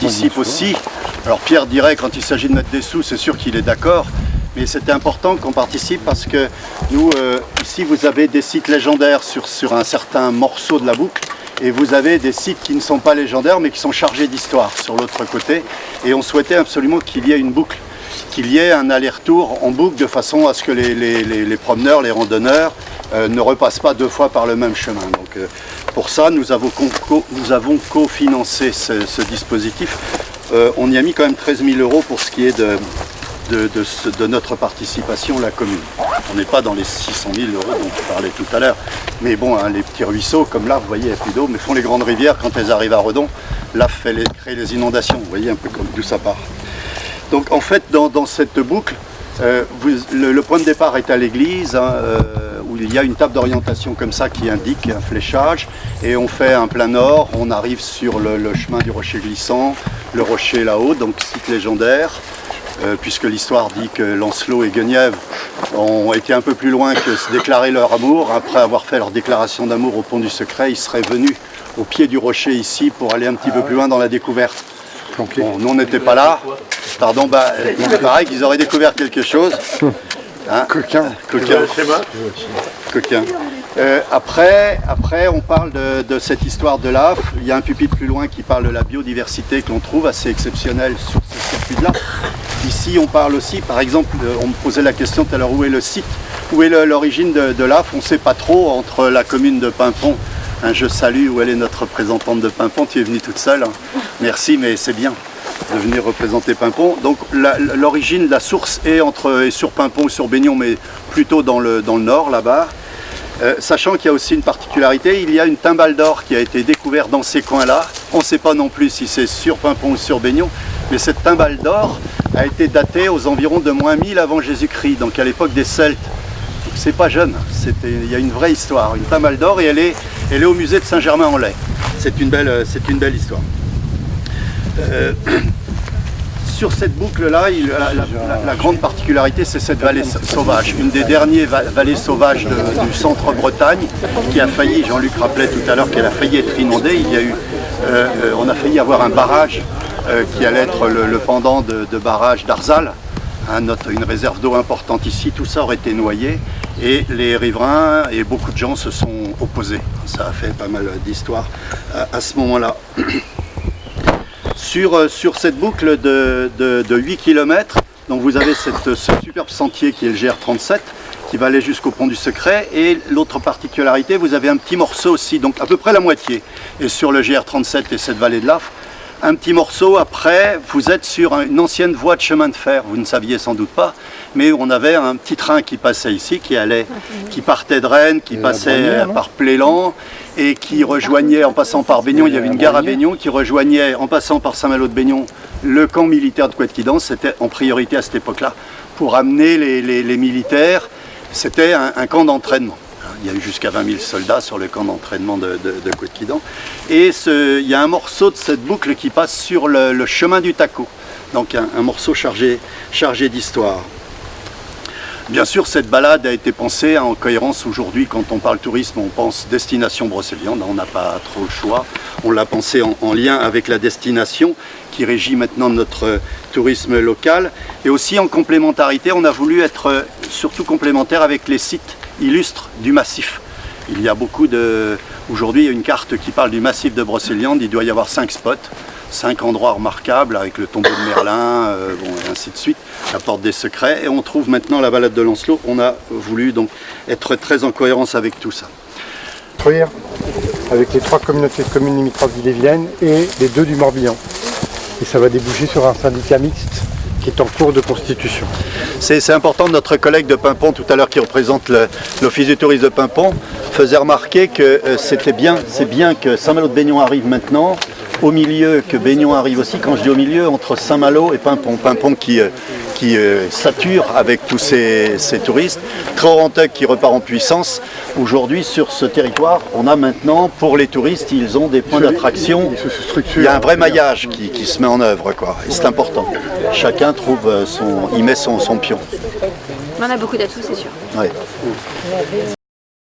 participe aussi. Alors Pierre dirait, quand il s'agit de mettre des sous, c'est sûr qu'il est d'accord. Mais c'était important qu'on participe parce que nous, ici, vous avez des sites légendaires sur un certain morceau de la boucle. Et vous avez des sites qui ne sont pas légendaires, mais qui sont chargés d'histoire sur l'autre côté. Et on souhaitait absolument qu'il y ait une boucle, qu'il y ait un aller-retour en boucle, de façon à ce que les promeneurs, les randonneurs, ne repassent pas deux fois par le même chemin. Donc, pour ça, nous avons cofinancé ce dispositif. On y a mis quand même 13 000 € pour ce qui est de notre participation, la commune. On n'est pas dans les 600 000 € dont je parlais tout à l'heure. Mais bon, hein, les petits ruisseaux, comme là, vous voyez, il n'y a plus d'eau, mais font les grandes rivières quand elles arrivent à Redon. Là, crée les inondations. Vous voyez un peu d'où ça part. Donc en fait, dans cette boucle, le point de départ est à l'église, hein, où il y a une table d'orientation comme ça qui indique un fléchage. Et on fait un plein nord, on arrive sur le chemin du rocher glissant, le rocher là-haut, donc site légendaire. Puisque l'histoire dit que Lancelot et Guenièvre ont été un peu plus loin que se déclarer leur amour. Après avoir fait leur déclaration d'amour au pont du Secret, ils seraient venus au pied du rocher ici pour aller un petit peu plus loin dans la découverte. Bon, nous on n'était pas là. Pardon, il paraît qu'ils auraient découvert quelque chose. Hein, coquin. Après, on parle de cette histoire de l'AF. Il y a un pupitre plus loin qui parle de la biodiversité que l'on trouve assez exceptionnelle sur ce circuit-là. Ici, on parle aussi, par exemple, on me posait la question tout à l'heure, où est le site, où est l'origine de l'AF? On ne sait pas trop, entre la commune de Paimpont. Hein, je salue, où elle est notre représentante de Paimpont, tu es venue toute seule. Hein. Merci, mais c'est bien de venir représenter Paimpont. Donc l'origine, la source est sur Paimpont ou sur Baignon, mais plutôt dans le nord, là-bas. Sachant qu'il y a aussi une particularité, il y a une timbale d'or qui a été découverte dans ces coins-là. On ne sait pas non plus si c'est sur Paimpont ou sur Baignon, mais cette timbale d'or a été datée aux environs de -1000 avant Jésus-Christ, donc à l'époque des Celtes. C'est pas jeune, il y a une vraie histoire, une timbale d'or, et elle est au musée de Saint-Germain-en-Laye. C'est une belle histoire. Sur cette boucle-là, la grande particularité, c'est cette vallée sauvage, une des dernières vallées sauvages du centre-Bretagne, qui a failli, Jean-Luc rappelait tout à l'heure qu'elle a failli être inondée. On a failli avoir un barrage qui allait être le pendant de barrage d'Arzal, hein, une réserve d'eau importante ici. Tout ça aurait été noyé et les riverains et beaucoup de gens se sont opposés. Ça a fait pas mal d'histoires à ce moment-là. Sur cette boucle de 8 km, donc vous avez ce superbe sentier qui est le GR37, qui va aller jusqu'au pont du Secret, et l'autre particularité, vous avez un petit morceau aussi, donc à peu près la moitié, et sur le GR37 et cette vallée de l'Aff, un petit morceau après, vous êtes sur une ancienne voie de chemin de fer, vous ne saviez sans doute pas, mais on avait un petit train qui passait ici, qui partait de Rennes, qui passait par Plélan, et qui rejoignait, en passant par Baignon, il y avait une gare à Baignon, qui rejoignait, en passant par Saint-Malo de Baignon, le camp militaire de Couët-Quidan. C'était en priorité à cette époque-là, pour amener les militaires. C'était un camp d'entraînement. Il y a eu jusqu'à 20 000 soldats sur le camp d'entraînement de Couët-Quidan. Et il y a un morceau de cette boucle qui passe sur le chemin du Taco. Donc un morceau chargé d'histoire. Bien sûr, cette balade a été pensée en cohérence. Aujourd'hui, quand on parle tourisme, on pense destination Brocéliande. On n'a pas trop le choix. On l'a pensé en lien avec la destination qui régit maintenant notre tourisme local. Et aussi en complémentarité, on a voulu être surtout complémentaire avec les sites illustres du massif. Il y a aujourd'hui, il y a une carte qui parle du massif de Brocéliande. Il doit y avoir 5 spots. 5 endroits remarquables avec le tombeau de Merlin, et ainsi de suite, la porte des secrets. Et on trouve maintenant la balade de Lancelot. On a voulu donc être très en cohérence avec tout ça. Avec les 3 communautés de communes limitrophes d'Ille-et-Vilaine et les 2 du Morbihan. Et ça va déboucher sur un syndicat mixte qui est en cours de constitution. C'est important, notre collègue de Paimpont, tout à l'heure qui représente l'Office du tourisme de Paimpont, faisait remarquer que c'est bien que Saint-Malo de Baignon arrive maintenant, au milieu que Baignon arrive aussi, quand je dis au milieu, entre Saint-Malo et Paimpont. Paimpont qui sature avec tous ces touristes. Crorantec qui repart en puissance. Aujourd'hui, sur ce territoire, on a maintenant, pour les touristes, ils ont des points d'attraction. Il y a un vrai maillage qui se met en œuvre, quoi. Et c'est important. Chacun trouve y met son pion. On a beaucoup d'atouts, c'est sûr. Ouais.